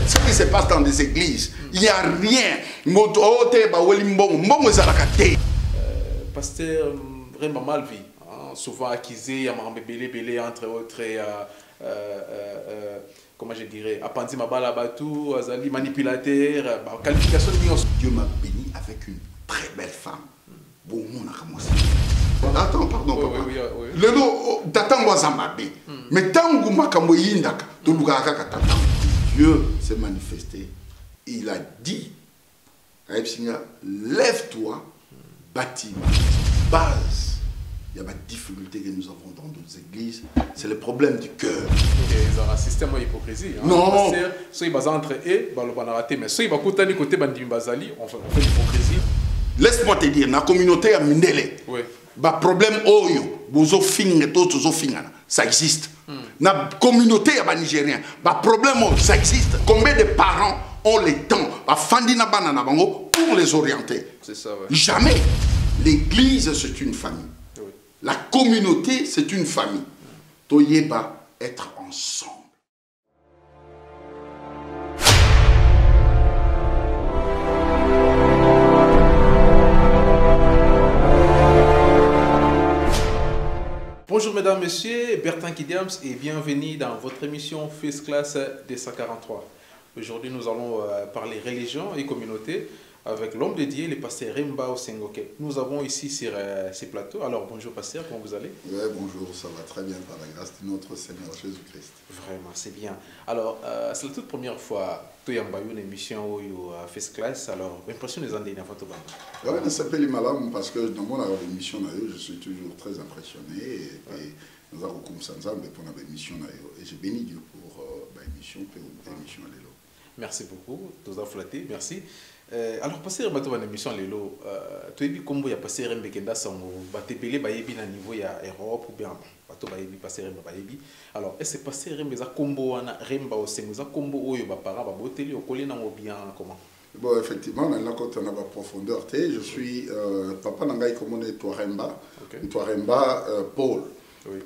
ce qui se passe dans des églises, il n'y a rien. Pasteur vraiment mal vu, souvent accusé, il y a belé entre autres, comment je dirais, appendi mabala batou, azali manipulateur, qualification de Dieu m'a béni avec une très belle femme. Bon, mon attends, pardon, papa. Le lot d'attendre Zambabé. Mais tant que makambo yindaka, tout le gars Dieu s'est manifesté. Il a dit, lève-toi, bâtis base. Il y a des difficultés que nous avons dans d'autres églises. C'est le problème du cœur. Ils ont un système d'hypocrisie. Non. Soit ils basent entre eux, mais soit ils vont côté côté bandimi bazali, on fait l'hypocrisie. Laisse-moi te dire, la communauté à Mindele, le problème oyo, bozo finge tozo fingana, ça existe. La communauté à Nigérien, le problème ça existe. Combien de parents ont le temps à fandina banana bango pour les orienter? C'est ça, ouais. Jamais. L'église c'est une famille. La communauté, c'est une famille. Toyeba, être ensemble. Bonjour mesdames, messieurs, Bertin Kidiams et bienvenue dans votre émission First Class 243. Aujourd'hui, nous allons parler religion et communauté avec l'homme de Dieu, le pasteur Remba Osengoke. Nous avons ici sur ces plateaux. Alors, bonjour pasteur, comment vous allez? Oui, bonjour, ça va très bien par la grâce de notre Seigneur Jésus-Christ. Vraiment, c'est bien. Alors, c'est la toute première fois que tu as une émission à First Class. Alors, l'impression des années dans votre bande. Oui, ça s'appelle Malam parce que dans mon émission, je suis toujours très impressionné. Et nous avons comme ça pour notre émission. Et j'ai béni Dieu pour l'émission à l'élo. Merci beaucoup, tous à flatter, merci. Alors, passer à l'émission Lelo, tu as vu comment il y a passé un bekenda sans batebele bayebi na niveau ya Europe ou bien bato bayebi passer remba bayebi. Alors, est-ce que passer remba za combo wana remba osengo za combo oyo ba para ba boteli okoli na bien comment? Bon, effectivement, maintenant quand on a la profondeur, je suis papa nangai comme on est Touaremba, Touaremba Paul,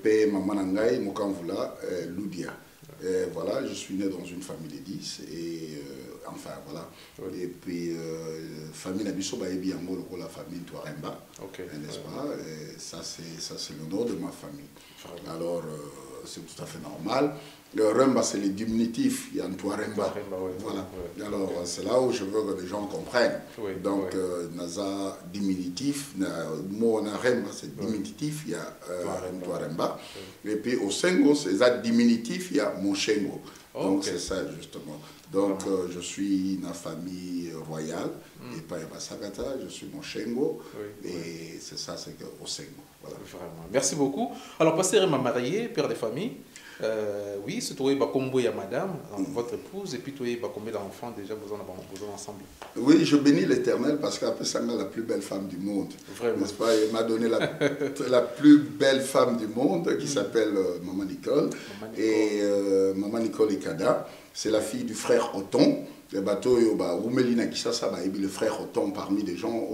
pe maman nangai Mokanvula Loudia. Voilà, je suis né dans une famille de 10 et enfin voilà. Et puis famille Nabiso Baebi Angolo pour la famille Touaremba, n'est-ce pas? Et ça c'est le nom de ma famille. Alors c'est tout à fait normal. Le Remba c'est le diminutif, il y a un Touaremba. Voilà. Alors c'est là où je veux que les gens comprennent. Donc Naza diminutif, mot Remba c'est diminutif, il y a Touaremba. Et puis au Sengo c'est ça diminutif, il y a Monshengo. Donc c'est ça justement. Donc je suis une famille royale et pas Sagata, je suis Monshengo et c'est ça, c'est au Sengo. Voilà. Vraiment. Merci beaucoup. Alors pasteur m'a marié, père de famille. Oui, c'est toi combo ya madame, votre épouse, et puis toi combien d'enfants déjà besoin ensemble? Oui, je bénis l'Éternel parce qu'après ça la plus belle femme du monde. Vraiment. N'est-ce pas? Il m'a donné la plus belle femme du monde qui s'appelle Maman Nicole. Et Maman Nicole Ikada, c'est la fille du frère Othon. Le bateau Oumelina Kisasa, le frère Othon parmi les gens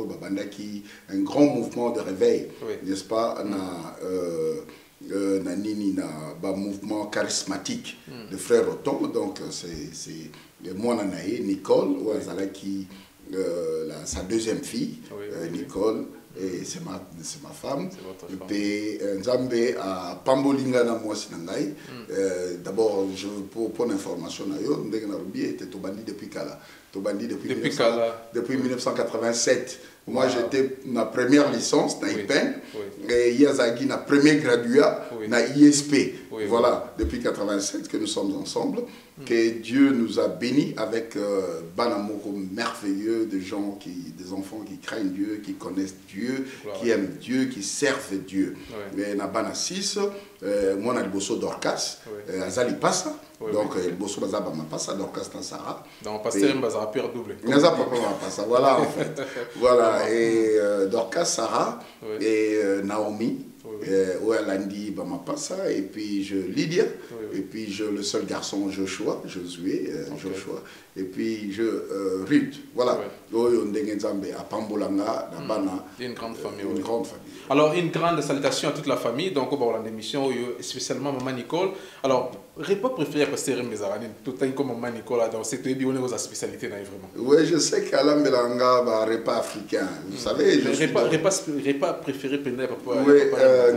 qui un grand mouvement de réveil, n'est-ce pas? Mouvement charismatique de frère Othon, donc c'est moi Nanae, Nicole, qui sa deuxième fille, Nicole, et c'est ma femme. Et puis Nzambe à Pambolinga na moi sinangai. D'abord pour l'information était Tobandi depuis Kala. Tobandi depuis 1987. Moi, j'étais ma première licence dans IPEN et Yazagi na premier graduat na ISP. Voilà, depuis 87 que nous sommes ensemble, que Dieu nous a bénis avec Banamoko merveilleux, des enfants qui craignent Dieu, qui connaissent Dieu, qui aiment Dieu, qui servent Dieu. Mais na Bana 6, moi na Liboso Dorcas, Azali Passa. Donc, le bosso bazaba m'a passé Dorcas dans Sarah. Donc, pasteur bazaba père double. Naza papa m'a passé. Voilà en fait. Voilà et Dorcas Sarah et Naomi. Où elle a dit m'a passé et puis Lydia et puis le seul garçon Joshua, Josué, Joshua et puis Ruth. Voilà. À Pambolanga, une grande famille. Une grande famille. Alors une grande salutation à toute la famille. Donc on va avoir l'émission spécialement Maman Nicole. Alors repas préféré passer Remezarani, tout le temps comme maman Nicolas, dans cette ébi, on est aux spécialités vraiment. Oui, je sais qu'Alain Belanga va repas africain. Vous savez, repas préféré pendant papa. Oui,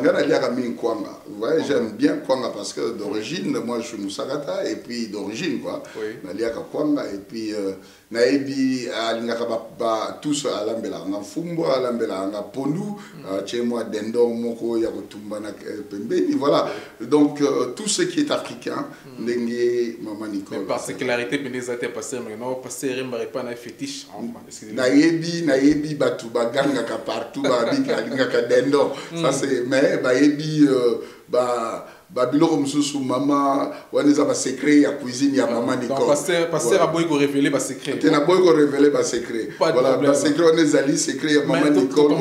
Ngana Liaka Min Kwanga. Ouais, j'aime bien Kwanga parce que d'origine, moi je suis Moussagata et puis d'origine quoi. Naliaka Kwanga et puis Naebi Alingaka tous Alain Belanga Fumbo, Alain Belanga Pondu, chez moi Dendo Moko Yakotumba Pembeni, voilà. Donc tout ce qui est africain, Ndengue Maman Nicole. Mais particularité Benezate passer maintenant passer repas na fétiche. Naebi Batu Baganga partout Alingaka Dendo. Ça c'est mais Baebi Babylon sous maman, on les a secret à cuisine ya maman Nicole. Passer à boy révéler ba secret. Tu n'as pas révéler ba secret. Voilà, ba secret on les alliés secret ya maman Nicole.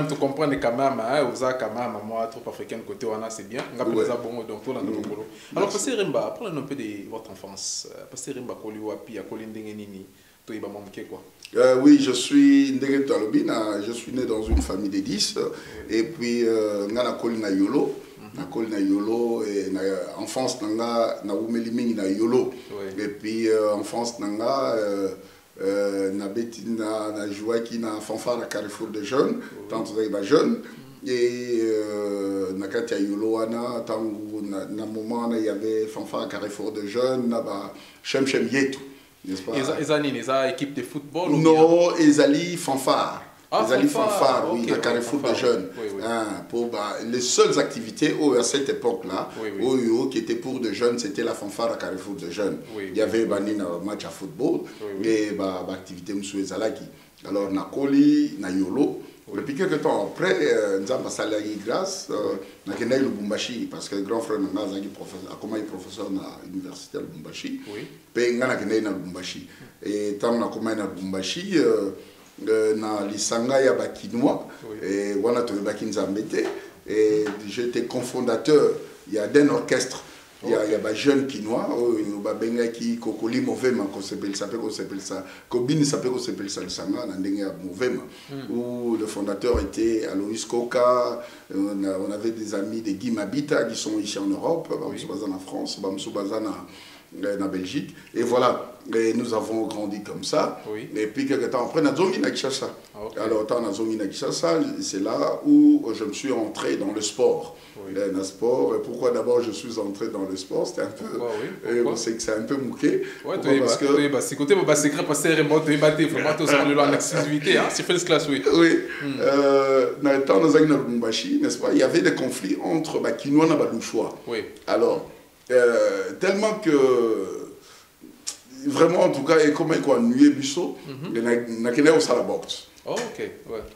Tu comprends quand même hein, aux quand même moi trop africain côté on a c'est bien. On a ça bon donc tout dans le polo. Alors passer Rimba, parlez un peu de votre enfance. Passer Rimba koli wapi, akoli ndenge nini, to iba mamke quoi. Oui, je suis né dans une famille de 10 et puis ngana koli na yolo. Nakoli na yolo et enfance nanga na umeli mingi na yolo et puis enfance nanga na beti na joie qui na fanfare à Carrefour de jeunes tant que ba jeune et na katia yolo ana tangu na moment il y avait fanfare à Carrefour de jeunes na ba chem yetu n'est-ce pas les équipe de football non ezali fanfare. Les alliés fanfares, oui, okay, le Carrefour de jeunes. Pour les seules activités à cette époque-là, qui étaient pour de jeunes, c'était la fanfare à Carrefour de jeunes. Il y avait un match à football et l'activité Moussou Zalaki. Alors, Nakoli, Nayolo. Et puis quelques temps après, nous avons passé à la grâce, nous avons le Lubumbashi, parce que le grand frère nous a professeur à l'université de Lubumbashi. Puis nous avons le Lubumbashi. Et tant que nous avons le Lubumbashi, na lisanga ya bakinois et wana to bakinzambete et j'étais cofondateur d'un orchestre il y a ba jeunes quinois ba benga ki kokoli movema ko s'appelle ça kobini s'appelle ça lisanga na ndenge ya movema où le fondateur était Alois Koka. On avait des amis de Guy Mabita qui sont ici en Europe, en France, en Belgique, et voilà, et nous avons grandi comme ça. Et puis quelques temps après, nous avons Kinshasa. Alors, c'est là où je me suis entré dans le sport. Le sport. Et pourquoi d'abord je suis entré dans le sport? C'était un peu, c'est que c'est un peu mouqué. Parce que c'est côté secret passer remonte et battre vraiment tout ça en exclusivité, hein, c'est fait classe oui. Oui. Dans nos années Lubumbashi, n'est-ce pas? Il y avait des conflits entre Kinois et Balouchois. Alors tellement que vraiment en tout cas et comme quoi nuit biso na kene au sala boxe.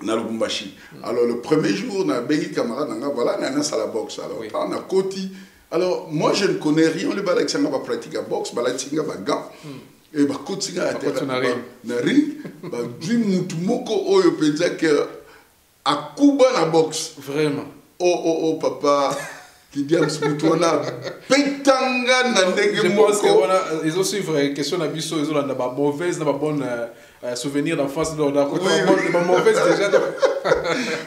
Na Lubumbashi. Alors le premier jour na bengi camarade nga voilà na sala boxe. Alors on a koti. Alors moi je ne connais rien le balak sanga ba pratique à boxe, balak singa ba gant. Et ba koti singa na ring, ba dream mutu moko oyo penza que a kuba na boxe. Vraiment. Oh papa qui dit Moutouna pétanga na ndenge moko. Je pense que ils ont suivre question na biso ils ont la mauvaise na bonne souvenir d'enfance dans la mauvaise déjà.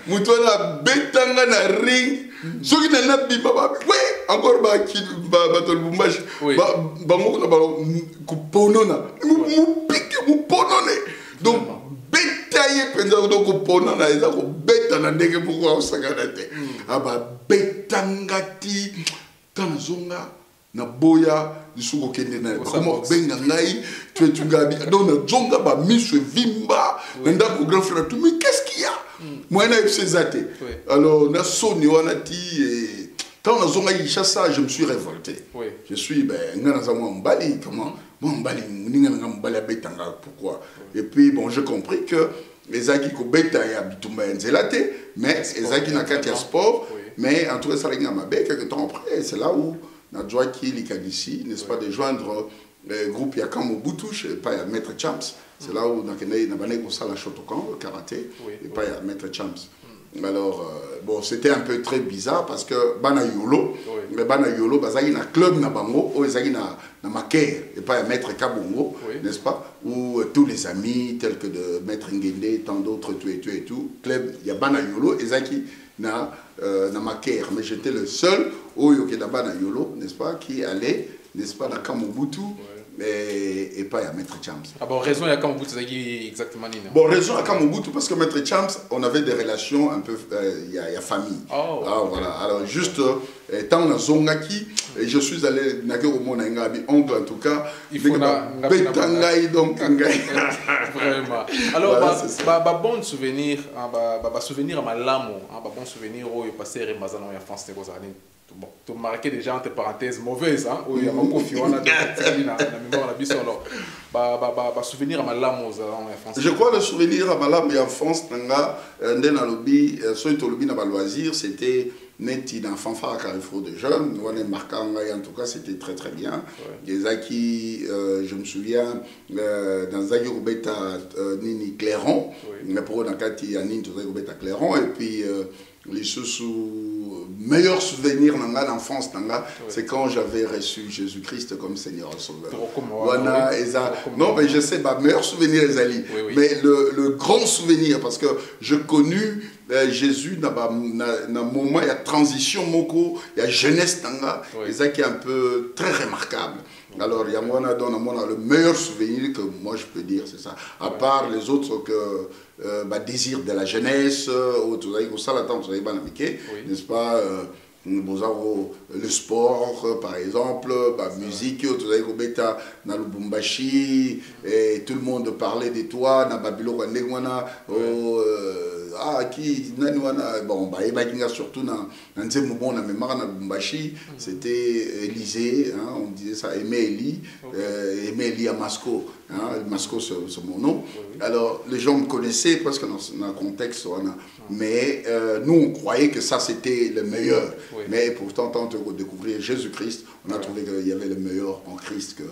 Moutouna pétanga na ring soki na na bima ba oui encore ba ki ba to Lubumbashi ba moko na ba ku ponona mu pique mu ponone donc bétaillé penza donc ponona eza ko beta na ndenge moko osakana te aba betangati tanzonga na boya lisuko kende na comment benga ngai tu ngabi donc na zonga ba miso vimba nda ko grand frère tout mais qu'est-ce qu'il y a moi na FC Zate alors na soni wana ti quand na zonga Kinshasa je me suis révolté je suis ngana za moi mbali comment moi mbali ninga nga mbali betanga pourquoi et puis bon j'ai compris que les Aki ko beta ya bitumba nzelate mais les Aki na katia sport. Mais en tout cas, ça a été quelques temps après, c'est là où on a joué ici, n'est-ce pas, de joindre le groupe Yakam Mobutu, et pas à Maître Champs. C'est là où on a fait la Shotokan, le karaté, et pas à Maître Champs. Alors, bon, c'était un peu très bizarre parce que Bana Yolo, mais Bana Yolo, il y a un club na Bango, où il y a un maquet, et pas à Maître Kabongo, n'est-ce pas, où tous les amis, tels que de Maître Ngende, tant d'autres, tout et tout, club, il y a Bana Yolo, et Zaki na maquère, mais j'étais le seul Oyo Kedaba na Yolo, n'est-ce pas, qui allait, n'est-ce pas, dans Kamobutu. Et pas à Maître Champs. Ah bon, raison à Kamobutu, c'est exactement Nina. Bon, raison à Kamobutu, parce que Maître Champs, on avait des relations un peu, il y a famille. Oh, ah, voilà. Alors, juste, tant on a Zongaki, et je suis allé, au monde, oncle en tout cas, il faut Betangaï, donc, vraiment. Alors, voilà, bon souvenir, souvenir à ma lamo, bon souvenir où il passait Remazano et en France, c'était bon, tu marquais déjà entre parenthèses mauvaises, hein, où il y a ma coffee, on a souvenir à ma lame aux enfants. Je crois le souvenir à ma lame et en France, dans loisir, c'était net dans fanfare Carrefour de jeunes, on est marquant, en tout cas c'était très très bien. Des acquis, je me souviens, dans Zagurubeta Nini Clairon, mais pour Nakati Nini Zagurubeta Clairon, et puis les meilleurs souvenirs dans l'enfance, c'est quand j'avais reçu Jésus-Christ comme Seigneur et Sauveur. Non, mais je sais, meilleur souvenir, Ezali. Mais le grand souvenir, parce que je connu Jésus dans un moment, il y a transition, il y a jeunesse, et ça qui est un peu très remarquable. Alors, il y a le meilleur souvenir que moi je peux dire, c'est ça. À part les autres que désir de la jeunesse, n'est-ce pas? Le sport, par exemple, la musique, dans le Bumbashi, et tout le monde parlait de toi, dans Babylone, bon, surtout dans Bumbashi, c'était Élysée, hein, on disait ça, Aimé Eli à Masco, hein, Masco c'est mon nom. Alors les gens me connaissaient parce que dans un contexte, mais nous on croyait que ça c'était le meilleur. Mais pourtant, tant de découvrir Jésus-Christ, on a trouvé qu'il y avait le meilleur en Christ que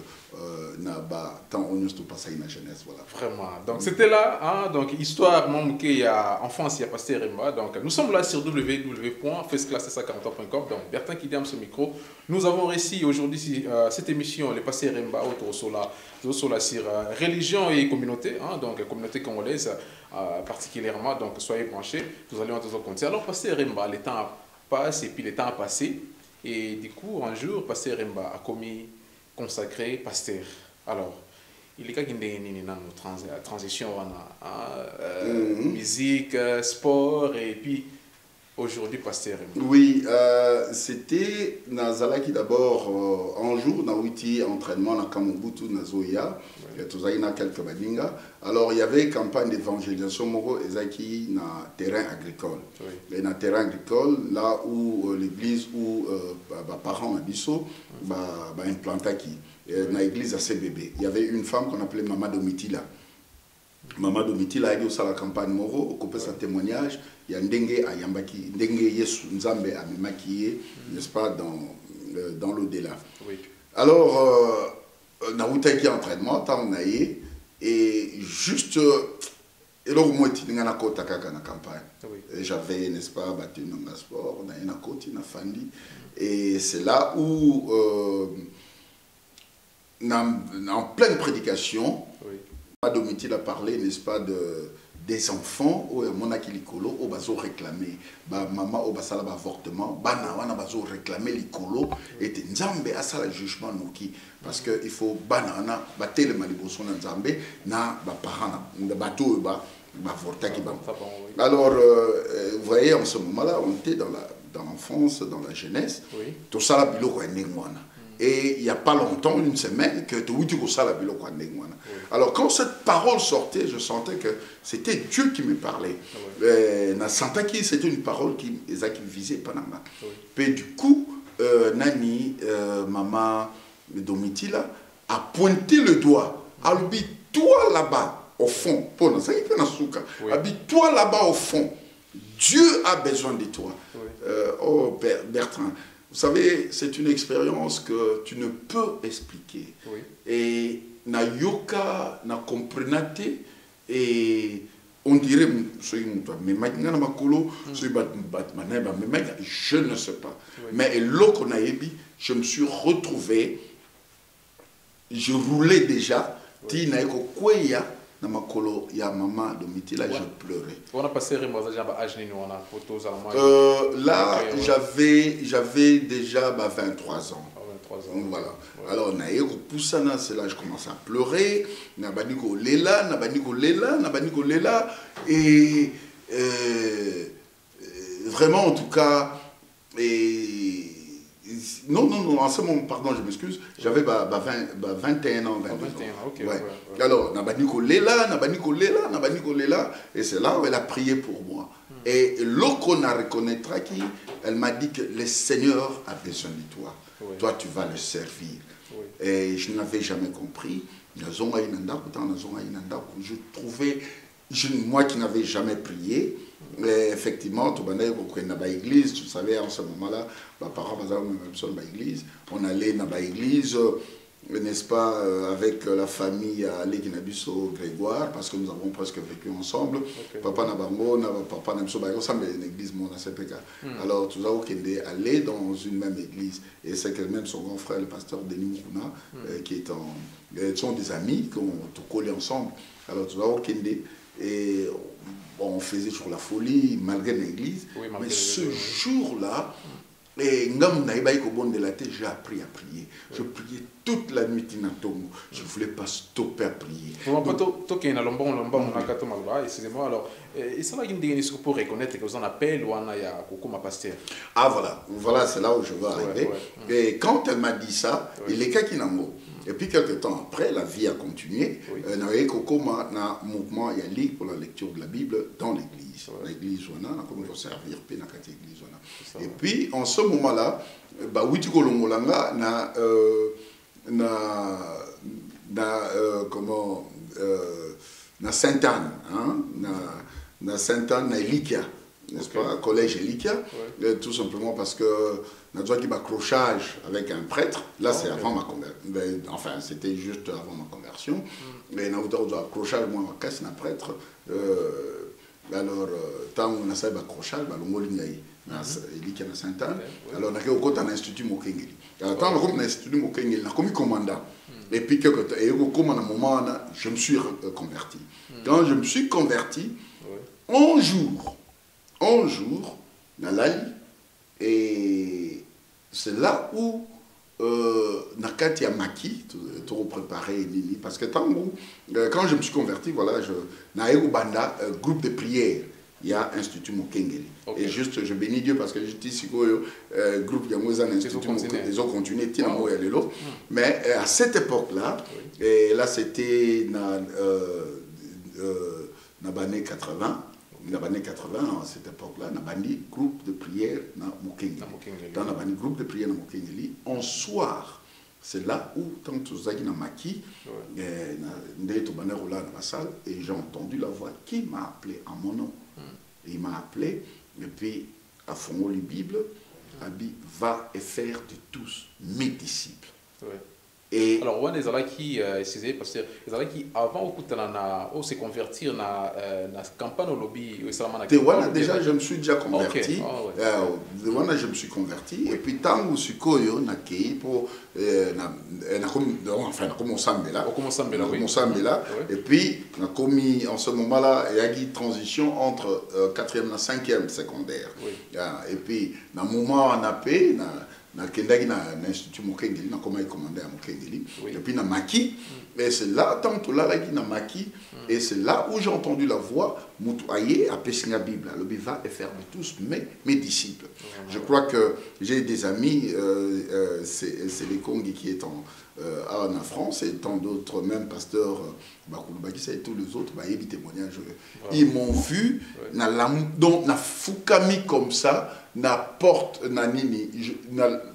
tant on nous passe à une jeunesse. Voilà. Vraiment. Donc c'était là, hein, donc histoire, en France, il y a passé Remba. Donc nous sommes là sur www.festclass40.com. Donc Bertin qui dit ce micro. Nous avons réussi aujourd'hui cette émission, les passé Remba, autour sur religion et communauté, hein, donc communauté congolaise particulièrement. Donc soyez branchés, nous allons en compter. Alors passé Remba, le temps passe et puis le temps a passé. Et du coup, un jour, passé Remba a commis consacré pasteur. Alors, il y a une transition, musique, sport, et puis aujourd'hui, pasteur. Oui, c'était Nazalaki d'abord un jour, dans l'outil entraînement, dans Kamobutu, dans Zoya, quelques badinga. Alors, il y avait campagne d'évangélisation, Moro et Zaki, dans terrain agricole. Et dans terrain agricole, là où l'église, où les parents Abisso, implanté qui, dans l'église à CBB. Il y avait une femme qu'on appelait Maman Domitila. Maman Domitila a dit à la campagne Moro, occupé son témoignage. Il y a Ndenge à Yambaki, Ndenge Yesu Nzambe à Memakiye, n'est-ce pas, dans l'au-delà. Alors, dans l'outil entraînement, tant on a eu, et juste, et là, moi, je suis dans la campagne. J'avais, n'est-ce pas, battu dans le sport, dans la côte, dans la famille. Et c'est là où, en pleine prédication, Domitila a parlé, n'est-ce pas, des enfants où mon akilikolo au bazo réclamé maman au basala avortement bana wana bazo réclamé likolo et nzambe a ça le jugement noki parce que il faut banana batele maliboso na nzambe na ba parents na bato ba avorta ki ba. Alors vous voyez en ce moment-là on était dans l'enfance, dans la jeunesse, tout ça la biloko ndengwana. Et il n'y a pas longtemps, une semaine, que tu as vu. Alors quand cette parole sortait, je sentais que c'était Dieu qui me parlait. C'était une parole qui visait Panama. Et du coup, Nani, maman Domitila, a pointé le doigt. A dit, toi là-bas, au fond, toi là-bas au fond, Dieu a besoin de toi. Oh Bertrand. Vous savez, c'est une expérience que tu ne peux expliquer. Et na yoka, na comprenate, et on dirait, je ne sais pas. Mais l'autre je me suis retrouvé, je roulais déjà, na makolo ya maman Domitila, je pleurais. On a passé là, j'avais déjà 23 ans. 23 ans. Voilà. Ouais. Alors, c'est là que je commence à pleurer. Nabaniko Lela. Et vraiment, en tout cas, non, en ce moment, pardon, je m'excuse, j'avais 21 ans, 22 ans. Okay, ouais. Alors, Nabaniko Lela, et c'est là où elle a prié pour moi. Et l'Okona reconnaîtra elle m'a dit que le Seigneur a besoin de toi. Oui. Toi, tu vas le servir. Oui. Et je n'avais jamais compris. Je trouvais, moi qui n'avais jamais prié, effectivement, tu l'église, tu savais, en ce moment-là, on allait dans l'église, n'est-ce pas, avec la famille à Leginabuso Grégoire, parce que nous avons presque vécu ensemble. Okay. Papa Nabango, papa Nabuso ensemble une église, mon ACPK. Alors, tout ça, on allait dans une même église. Et c'est que même son grand frère, le pasteur Denis Moukouna, qui sont des amis, qui ont tout collé ensemble. Alors, tout ça, et on faisait toujours la folie, malgré l'église. Oui, mais ce jour-là, et j'ai appris à prier. Je priais toute la nuit. Je ne voulais pas stopper à prier. Excusez-moi, alors, et ça va pour reconnaître que vous en appelez ou en a pasteur. Ah voilà, c'est là où je veux arriver. Et quand elle m'a dit ça, il est Kakinango. Et puis quelques temps après, la vie a continué. On a eu un mouvement ligue pour la lecture de la Bible dans l'église. L'église, on a comme il faut servir, et puis en ce moment-là, na Sainte-Anne, na Sainte-Anne, na Elikia, n'est-ce pas, collège Elikia, tout simplement parce que nous avons un accrochage avec un prêtre. Là, c'est avant ma conversion. Enfin, c'était juste avant ma conversion. Mais nous avons un accrochage, moi, ma caisse, un prêtre. Alors, tant qu'on a ça, un accrochage, on a Elikia na Sainte-Anne. Alors, on a un institut Mokengeli. Alors, tant qu'on a un institut Mokengeli, on a commis commandant. Et puis, comme à un moment, je me suis converti. Quand je me suis converti, 11 jours, dans l'Ali, et c'est là où Nakati a maquis, tout préparé, parce que quand je me suis converti, voilà, Banda, groupe de prière, il y a Institut Mokengeli. Et juste, je bénis Dieu parce que je dis ici, groupe de Institut Mokengeli, ils ont continué, mais à cette époque-là, et là c'était dans les années 80, dans les années 80, à cette époque-là, on a un groupe de prière dans Mokengeli. Dans le groupe de prière dans Mokengeli, en soir, c'est là où, tant que tu as maquis, et j'ai entendu la voix qui m'a appelé à mon nom. Il m'a appelé, et puis, à fond la Bible, Abi va et faire de tous mes disciples. Et alors, on est qui, excusez, parce que les qui avant on s'est convertir dans la campagne au lobby. Déjà, je me suis déjà converti. Je me suis converti. Et puis, tant que je suis pour enfin, et puis, on a commis en ce moment-là, il y a une transition entre 4e et 5e secondaire. Et puis, dans le moment où on a payé, na kendaki na institut Mokengeli na koma commandé à Mokengeli et puis na Maki et c'est là tant que là na Maki et c'est là où j'ai entendu la voix Moutouaye à Pessinga Bible le va et faire de tous mes disciples. Je crois que j'ai des amis c'est les Kongi qui est en France et tant d'autres même pasteurs et tous les autres des témoignages ils m'ont vu donc na fukami comme ça na porte na nini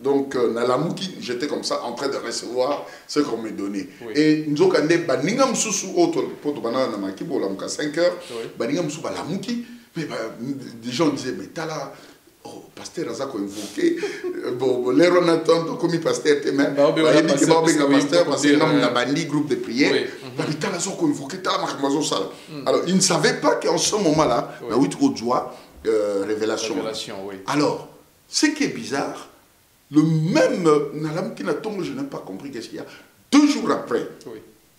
donc na lamuki j'étais comme ça en train de recevoir ce qu'on me donnait et nous okande baninga msusu auto poto banana na makibo la muka 5 heures baninga msusu ba lamuki mais des gens disaient mais tala oh pasteur azako invoqué bon les renatants comme pasteur te même il dit que ba benga pasteur parce que na bandi groupe de prière mais tala azako invoqué tala makimazo sala alors ils ne savaient pas qu'en ce moment-là na huit joie révélation. Oui. Alors, ce qui est bizarre, le même Nalam Kinatongo, je n'ai pas compris qu'est-ce qu'il y a. 2 jours après,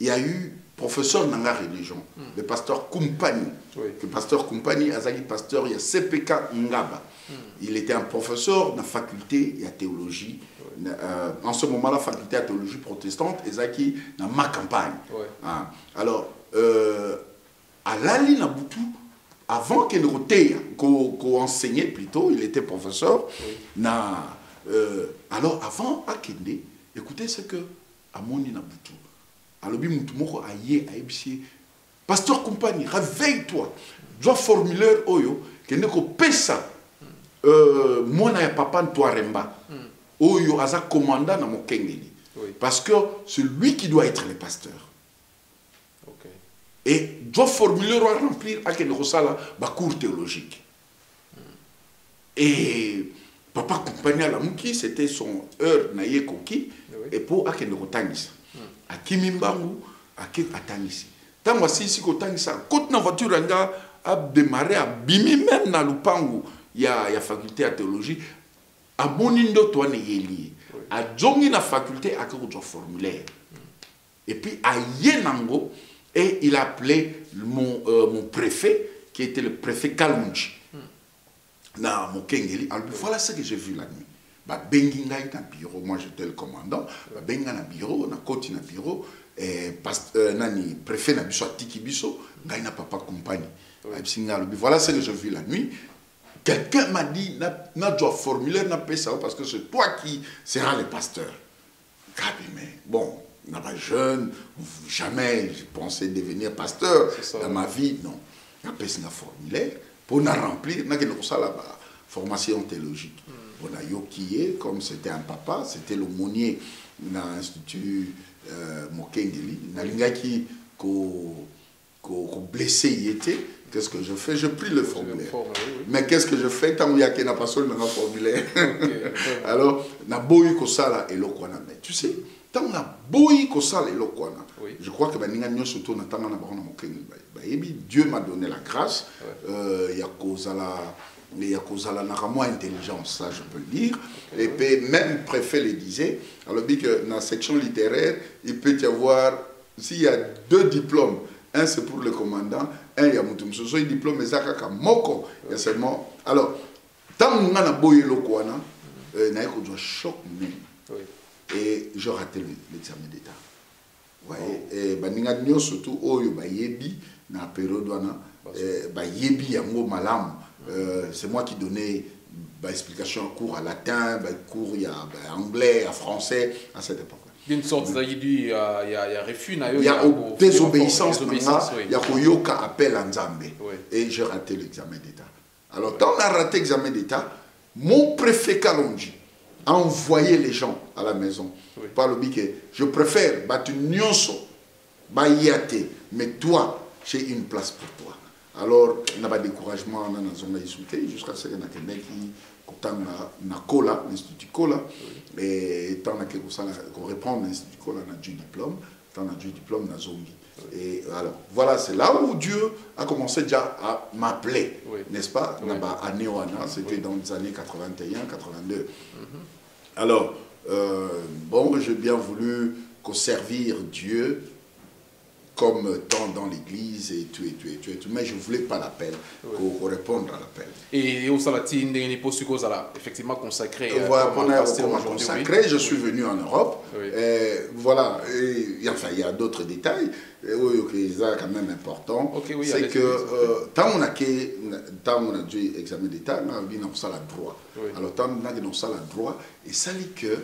il y a eu professeur dans la religion, le pasteur Kumpani. Le pasteur Kumpani, Azali pasteur, il y a CPK Ngaba. Il était un professeur dans la faculté de théologie. En ce moment, la faculté de théologie protestante, Ezaki, dans ma campagne. Alors, à Lali Nabutu, avant qu'il enseignait plutôt, il était professeur. Alors, avant Akende, écoutez ce que Amoni Nabutu. Alors, Moutoumoko aïe, aïbsi. Pasteur Compagnie, réveille-toi. Dois formulaire Oyo, que ne ko pesa. Moi, na papa Ntoiremba. Oyo, aza commandant na Mokengeli. Parce que c'est lui qui doit être le pasteur. Et doit formuler à remplir à quel ressala ba cours théologique. Et papa Compagnie à la Mouki, c'était son heure naïe koki. Et pour à quel rotangisa. À Kimimbangu, à quel atangisi. Tant voici ici kotangisa. Quand na voiture anga a démarré à bimi même na lupangu, il y a faculté à théologie. À Monindo toi ne yeli. À Djongi na faculté à quel formulaire. Et puis à Yenango. Et il a appelé mon préfet, qui était le préfet Kalunchi, dans mon Kengeli. Alors, voilà ce que j'ai vu la nuit. Benginga est un bureau, moi j'étais le commandant. Benga na bureau, na koti na bureau, nani préfet na biso atiki biso, ngai na papa compagnie. Voilà ce que j'ai vu la nuit. Quelqu'un m'a dit, na doit formulaire na pesa parce que c'est toi qui seras le pasteur. Mais bon. Jeune, jamais je pensais devenir pasteur dans ma vie, non. Il y a un formulaire pour remplir, il y a une formation théologique. On a yokié, comme c'était un papa, c'était l'aumônier dans l'Institut Mokengeli. Il y a qui blessé y était. Qu'est-ce que je fais? Je prie le formulaire. Mais qu'est-ce que je fais tant qu'il y a qu'un personne dans le formulaire? Alors, na boyi ko sala elokwana. Mais tu sais, tant na boyi ko sala elokwana. Je crois que baninga nyo surtout na tanga na bakona mokenge ba yebi Dieu m'a donné la grâce. Il y a kozala na moins intelligence, ça je peux le dire. Et puis même préfet le disait. Alors dit que dans la section littéraire, il peut y avoir s'il y a 2 diplômes. Un c'est pour le commandant, un il y a Moutoum. Ce sont les diplômes, mais ça moko. Il y a seulement. Alors, tant que nous avons boyé le Kouana, nous avons un choc même. Et je raté l'examen d'État. Et nous avons surtout, dans la période c'est moi qui donnais l'explication en cours à latin, cours à anglais, à français, à cette époque. D'une sorte, il y a refus. Il y a désobéissance, il y a Koyoka appel en Zambé. Et j'ai raté l'examen d'État. Alors, quand on a raté l'examen d'État, mon préfet Kalonji a envoyé les gens à la maison. Par le biquet, je préfère battre Nyonso, Bayate, mais toi, j'ai une place pour toi. Alors, il n'y a pas de découragement dans la zone jusqu'à ce qu'il y ait quelqu'un qui. Kola, l'Institut Kola, et tant qu'on répond à l'Institut Kola, on a du diplôme, tant on a du diplôme, on a Zongi. Et alors, voilà, c'est là où Dieu a commencé déjà à m'appeler, n'est-ce pas? À Néoana, c'était dans les années 81, 82. Alors, bon, j'ai bien voulu servir Dieu comme tant dans l'église et tout, mais je ne voulais pas l'appel, pour répondre à l'appel. Et au Salatine, effectivement consacré. Voilà, consacré, je suis venu en Europe. Voilà, enfin, il y a d'autres détails, qui sont quand même importants. C'est que tant on a dû examiner d'État, on a vu dans ça la droit. Alors, tant on a dans ça la droit, et ça dit que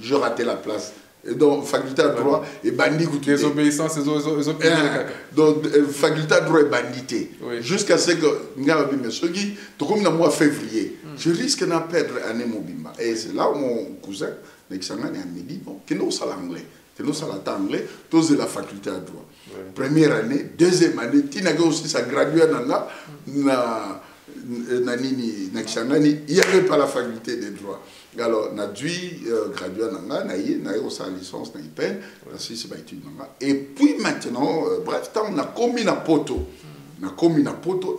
je ratais la place. Et donc, faculté de droit et bandit. Désobéissance, donc, faculté de droit et bandité. Jusqu'à ce que, en février, je risque de perdre un Mobimba. Et c'est là où mon cousin, Nexangani, me dit bon, que nous sommes l'anglais. Que nous sommes l'anglais, tous de la faculté de droit. Première année, deuxième année, tu as aussi sa gradué il n'y avait pas la faculté de droit. Alors, on a dû graduer on a eu sa licence, et puis maintenant, bref, on a commis na poto.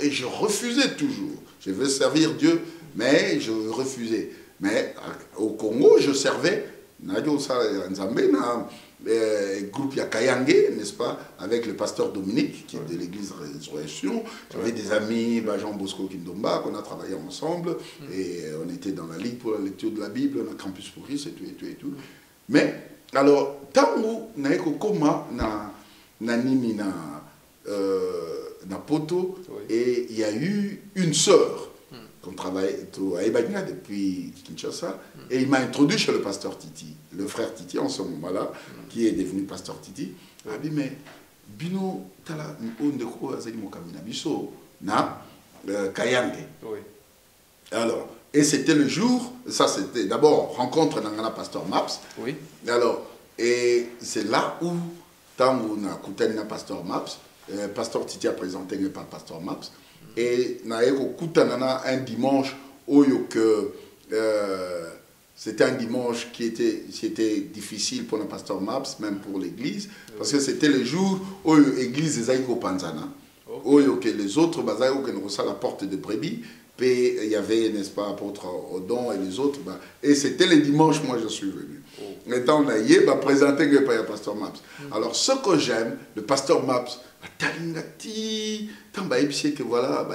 Et je refusais toujours. Je veux servir Dieu, mais je refusais. Mais au Congo, je servais Nadio Sala Nzambe, na groupe Yakayange, n'est-ce pas, avec le pasteur Dominique, qui est de l'église Résurrection. J'avais des amis, Jean Bosco Kindomba, qu'on a travaillé ensemble, et on était dans la Ligue pour la lecture de la Bible, on a Campus Pouris, et tout, et tout, et tout. Mais, alors, tant où, naeko koma, nimi na poto, et il y a eu une sœur, qu'on travaille à Ebagna depuis Kinshasa, et il m'a introduit chez le pasteur Titi, le frère Titi en ce moment-là, qui est devenu pasteur Titi. Il m'a dit, mais Bino, tala ondeko azali mokamina biso na Kayange. Alors, et c'était le jour, ça c'était d'abord rencontre dans la pasteur Maps. Oui. Alors, et c'est là où, tant on a écouté le pasteur Maps, pasteur Titi a présenté le pasteur Maps. Et un dimanche c'était un dimanche qui était difficile pour le pasteur Maps, même pour l'église, parce que c'était le jour où l'église des Aïko Panzana, où les autres basaïko qui nous la porte de brebis, puis il y avait, n'est-ce pas, apôtre Odon et les autres, et c'était le dimanche, moi je suis venu. Étant on a présenté le pasteur Maps. Alors ce que j'aime, le pasteur Maps, Talingati, tamba épicé que voilà,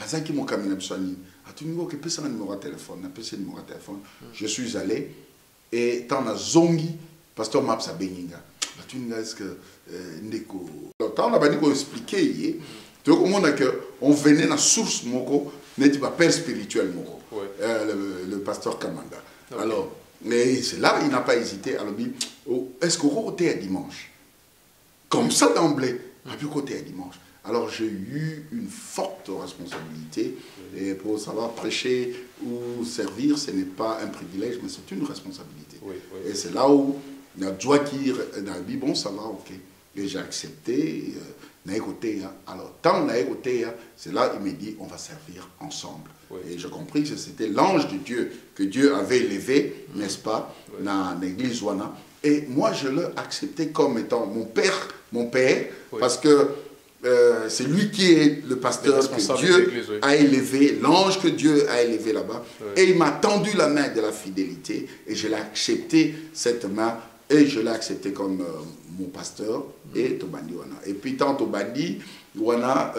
Azaki mon camino soigné. À tout niveau que personne numéro de téléphone, numéro de téléphone. Je suis allé et tant na zongi, pasteur Maps a Beninga. À tout niveau est-ce que Ndeko. Alors tant on a pas dit qu'on expliquait, donc on venait na source moko, n'est pas père spirituel moko, le pasteur Kamanda. Alors, mais c'est là il n'a pas hésité. Alors est-ce qu'on va à dimanche? Comme ça d'emblée. Puis côté à dimanche. Alors j'ai eu une forte responsabilité et pour savoir prêcher ou servir, ce n'est pas un privilège, mais c'est une responsabilité. Et c'est là où il y a Djouakir dans le bon, ça va, ok. Et j'ai accepté, alors tant c'est là il me dit on va servir ensemble. Et j'ai compris que c'était l'ange de Dieu que Dieu avait élevé, n'est-ce pas, dans l'église Wana. Et moi je l'ai accepté comme étant mon père, parce que c'est lui qui est le pasteur que Dieu a élevé, l'ange que Dieu a élevé là-bas. Et il m'a tendu la main de la fidélité et je l'ai accepté cette main et je l'ai accepté comme mon pasteur et Tobandi Wana. Et puis tant Tobandi Wana,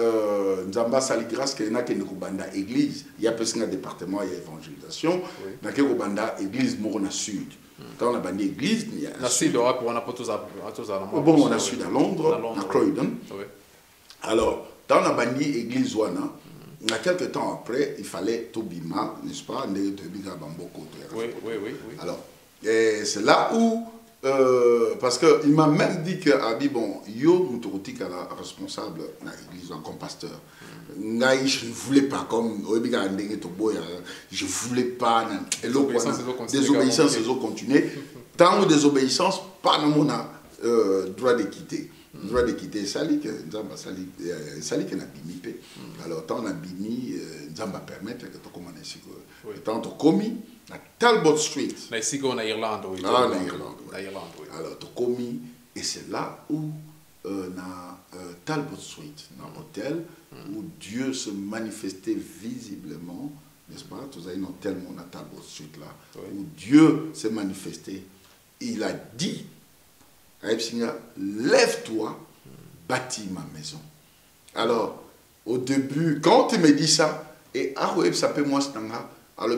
Nzamba Sali grâce qu'il y a une église, il y a un département, il y a évangélisation, il y a une église Morona Sud. Quand on a banni l'église, il y a un sud. Bon, on a sud à Londres, à Croydon. Alors, quand on a banni l'église Wana, il y a quelques temps après, il fallait Tobima, n'est-ce pas? Alors, c'est là où, parce qu'il m'a même dit que, bon, yo, Moutouroutik, la responsable de l'église comme pasteur. Je ne voulais pas, comme je ne voulais pas, désobéissance, ils ont continué. Tant de désobéissance, pas de mon droit de quitter. Droit de quitter, Sali que n'a bimipé. Alors, tant on a bimi, Nzamba permettre que tu commandes ici. Tant tu commis, à Talbot Street. Là, ici, en Irlande, oui. Ah, en Irlande, oui. Alors, tu commis, et c'est là où, dans Talbot Street, dans l'hôtel, où Dieu se manifestait visiblement, n'est-ce pas? Tous avez un hôtel, mon Talbot Street là, où Dieu s'est manifesté. Il a dit, lève-toi, bâtis ma maison. Alors, au début, quand tu me dis ça, et ça peut moi, alors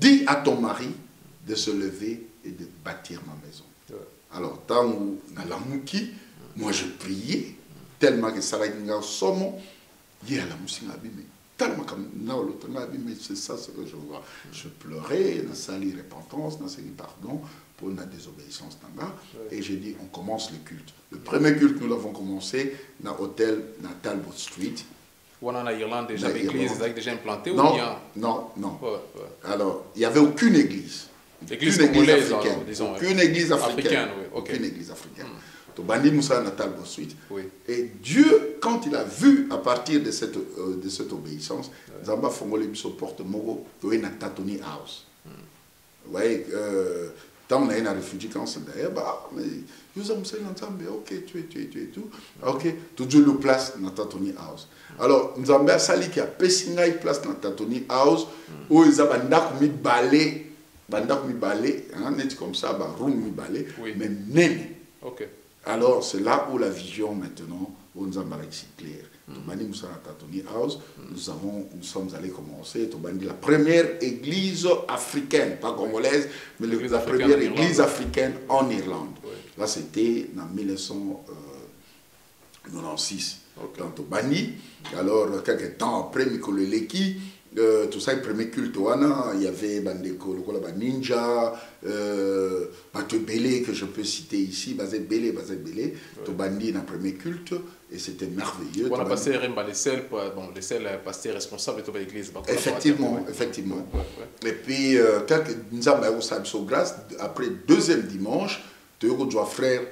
dis à ton mari de se lever et de bâtir ma maison. Alors, tant où moi je priais, tellement que ça va être somme, il y a la musique abîmée. Tellement comme c'est ça ce que je vois. Je pleurais, dans sali repentance, dans sali pardon pour la désobéissance. Et j'ai dit, on commence le culte. Le premier culte, nous l'avons commencé dans l'hôtel Talbot Street. Ou en Irlande, déjà l'église déjà implantée? Non, non. Alors, il n'y avait aucune église. Aucune église africaine. Disons, aucune église africaine. Aucune église africaine. Bandi Moussa Natal Bossuit. Et Dieu, quand il a vu à partir de cette obéissance, Zamba Fongole Biso porte Mogo, il y a Tatoni House. Vous voyez, tant on a un réfugié quand c'est d'ailleurs, mais nous avons ensemble, ok, tu es tout. Ok, toujours le place dans Tatoni House. Alors, nous avons Sali qui a Pessinga place dans Tatoni House, où ils ont mis balai Bandak mi balé, net comme ça, room mi balé, mais nene. Ok. Alors c'est là où la vision maintenant, où nous avons clair. Nous sommes allés commencer la première église africaine, pas congolaise, mais la première église africaine en Irlande. Là c'était en 1996. Dans Tobani. Alors quelques temps après, Mikolo Leki, tout ça, le premier culte, il y avait Bandeko, le Ninja, Bato Belé, que je peux citer ici, Bazé Belé, Tobandi, dans le premier culte, et c'était merveilleux. On a passé les seuls pasteurs responsables de l'église. Effectivement, effectivement. Et puis, nous avons grâce, après deuxième dimanche, frère,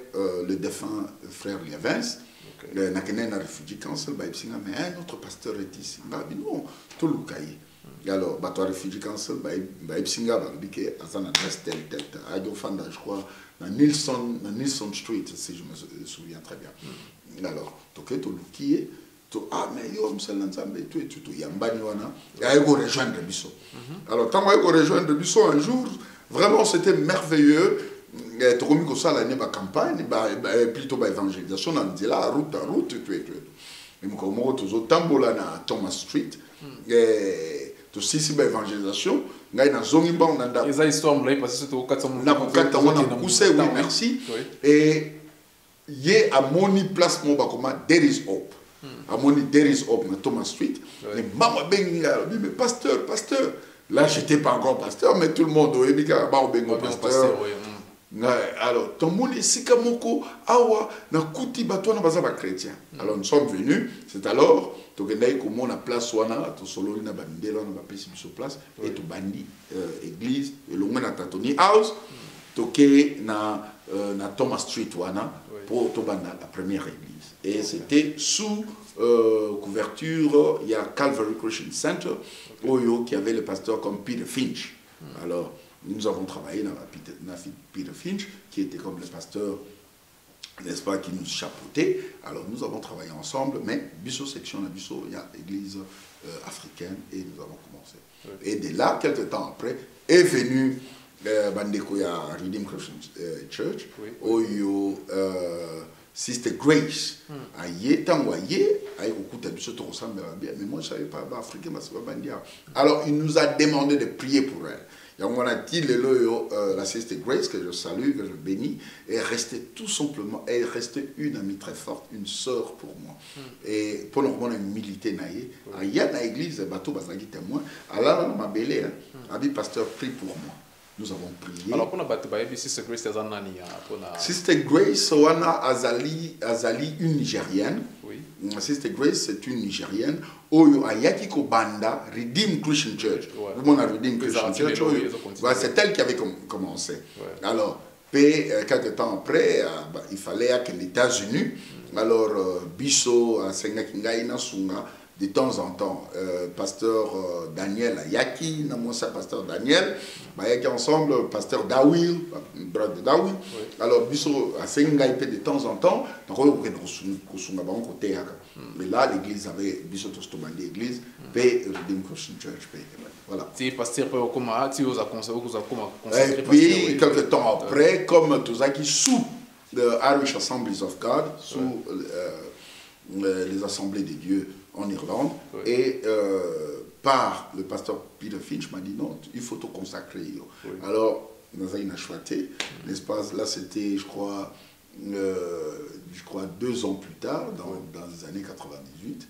le défunt frère Lievens, le refugee council, mais un autre pasteur est ici. Non, tout le cahier. Alors, le refugee council, je crois, dans Nilsson Street, si je me souviens très bien. Alors, tout le cahier. Ah, mais yo, il y a un bagnoana, il y a rejoindre Bissot. Alors, tant qu'on rejoindre Bissot un jour, vraiment c'était merveilleux. Tokomi ko sala ne ba campagne plutôt ba évangélisation on dit là route mais ko mo to tambola na Thomas Street to sisi ba évangélisation ngai na zongi ba on anda eza histoire mlai parce que to 400 na ko kata on a poussé oui merci et yé a moni place mo ba koma there is hope a moni there is hope na Thomas Street et mama benga mais pasteur là j'étais pas encore pasteur mais tout le monde au ebika ba bengo pasteur. Alors, Tomoni Sikamoko, Awa, Nakuti Batouana Bazaba chrétien. Alors, nous sommes venus, c'est alors, Togendaï, comme on a place, Wana, Tosololina Bandela, on a payé sur place, et to Bandi, église, et l'on a Tatoni House, Toké, na Thomas Street, Wana, pour Tobanda, la première église. Et c'était sous couverture, il y a Calvary Christian Center, Oyo, qui avait le pasteur comme Peter Finch. Alors, nous avons travaillé dans Peter Finch, qui était comme le pasteur, n'est-ce pas, qui nous chapeautait. Alors nous avons travaillé ensemble, mais Bissot section à Bissot, il y a l'église africaine, et nous avons commencé. Et de là, quelques temps après, est venu Bandekoya Redeemed Christian Church, Oyo Sister Grace. Mais moi je ne savais pas africain, alors il nous a demandé de prier pour elle. Et on a dit, la Sister Grace, que je salue, que je bénis, est restée tout simplement, elle est restée une amie très forte, une sœur pour moi. Et pour nous, on a milité, il y a dans l'église, bateau basagi témoin, alors on m'a belé, le pasteur prie pour moi. Nous avons prié. Alors, pour nous, Sister Grace, c'est Sister Grace, on a Azali, une Nigérienne. Oui. Sister Grace, c'est une Nigérienne. Oyo Ayaki Banda, Redeemed Christian Church. On a Redeemed Christian Church. C'est elle qui avait commencé. Alors, quelques temps après, il fallait que les États-Unis, alors Bissot, Sengakinga, Inasunga, de temps en temps, pasteur Daniel Ayaki, pasteur Daniel, Ayaki ensemble, pasteur Dawil, brother Dawil. Alors, Bissot a Sengaïpe de temps en temps, mais là, l'église avait Bissot Tostomandi, l'église, paix Redeemed Christian Church, voilà. Si pasteur tu as consacré. Et puis, quelques temps après, comme Tozaki sous le Irish Assemblies of God, sous les assemblées de Dieu en Irlande, et par le pasteur Peter Finch m'a dit non, il faut te consacrer. Alors, nous avons choisi, n'est-ce pas, là c'était, je crois 2 ans plus tard, dans les années 98,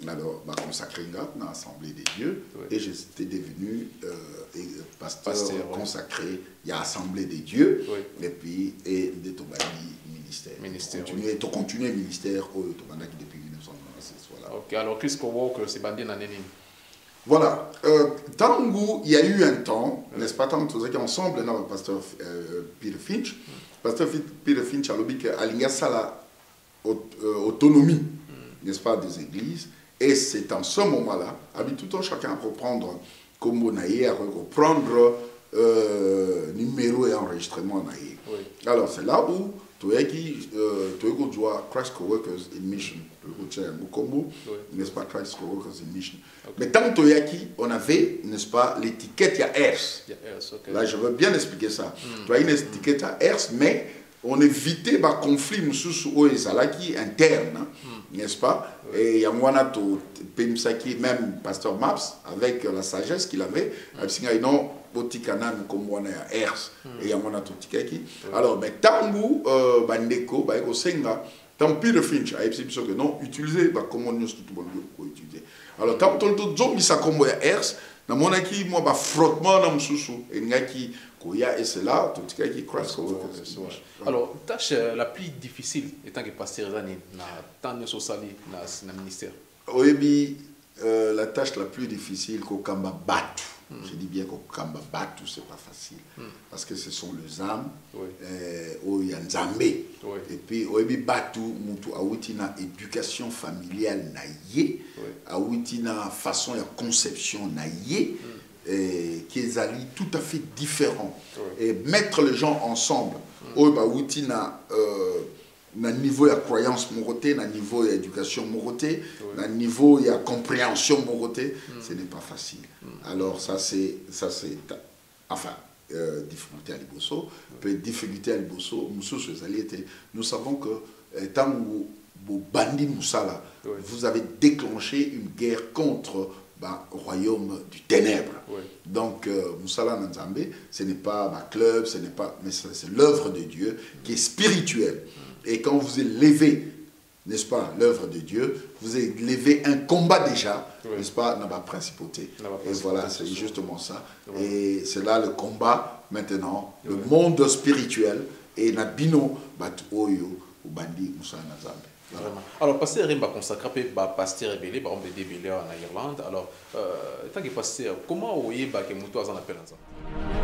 alors, m'a consacré dans l'Assemblée des dieux, et j'étais devenu pasteur consacré, il y a Assemblée des dieux, et puis, et de Tobani ministère. Tu continues le ministère depuis 1996. Voilà. Ok, alors qu'est-ce qu'on voit que c'est bandé dans les Voilà. Tant il y a eu un temps, n'est-ce pas, tant que nous ensemble, avec le pasteur Peter Finch, pasteur Peter Finch a dit qu'il y a l'autonomie, n'est-ce pas, des églises. Et c'est en ce moment-là, tout le temps chacun à reprendre comme Bonaïe, à reprendre numéro et enregistrement. Oui. Alors, c'est là où tu dois Christ Coworkers in Mission. N'est-ce pas, Christ Coworkers in Mission. Okay. Mais tant que on avait, n'est-ce pas, l'étiquette, il y a ERS. Okay. Là, je veux bien expliquer ça. Tu as une étiquette à ERS, mais on évitait le conflit interne, n'est-ce pas? Et il y a même Pasteur Maps, avec la sagesse qu'il avait, non, alors, mais tangu bandeko, tant pis de Finch, que non, utiliser comment nous utiliser. Alors, tant que zombie ça comme Ers, na monaki moi frottement dans mususu et ngaki koya et c'est là tout qui cross. Alors, tâche la plus difficile étant que pasteur Zani na tant de sosali na ministère. Oui, la tâche la plus difficile qu'au Kamba Batu. Je dis bien qu'au Kamba Batu, c'est pas facile. Parce que ce sont les âmes, où il y a Nzambe. Et puis, au Batu, mutu awitina éducation familiale naïe, awitina façon de conception naïe, qui est tout à fait différent. Et mettre les gens ensemble, au awitina na niveau de croyance moroté, na niveau d'éducation moroté, na niveau de compréhension moroté, ce n'est pas facile. Alors ça c'est enfin difficulté à l'Ibosso, difficulté à l'Ibosso, nous savons que tant que vous bandit Moussala, vous avez déclenché une guerre contre le royaume du ténèbre. Donc Moussala Nzambe, ce n'est pas un club, ce n'est pas, mais c'est l'œuvre de Dieu qui est spirituelle. Et quand vous élevez, n'est-ce pas, l'œuvre de Dieu, vous élevez un combat déjà, n'est-ce pas, dans la principauté. Et voilà, c'est justement ça. Et c'est là le combat, maintenant, le monde spirituel, et Nabino, Oyo, ou Bandi, Moussa Nazambe. Vraiment. Alors, pasteur Rimba consacré à pasteur rebelle, on peut débiller en Irlande. Alors, tant que pasteur, comment vous voyez que Moutou a un appel ensemble?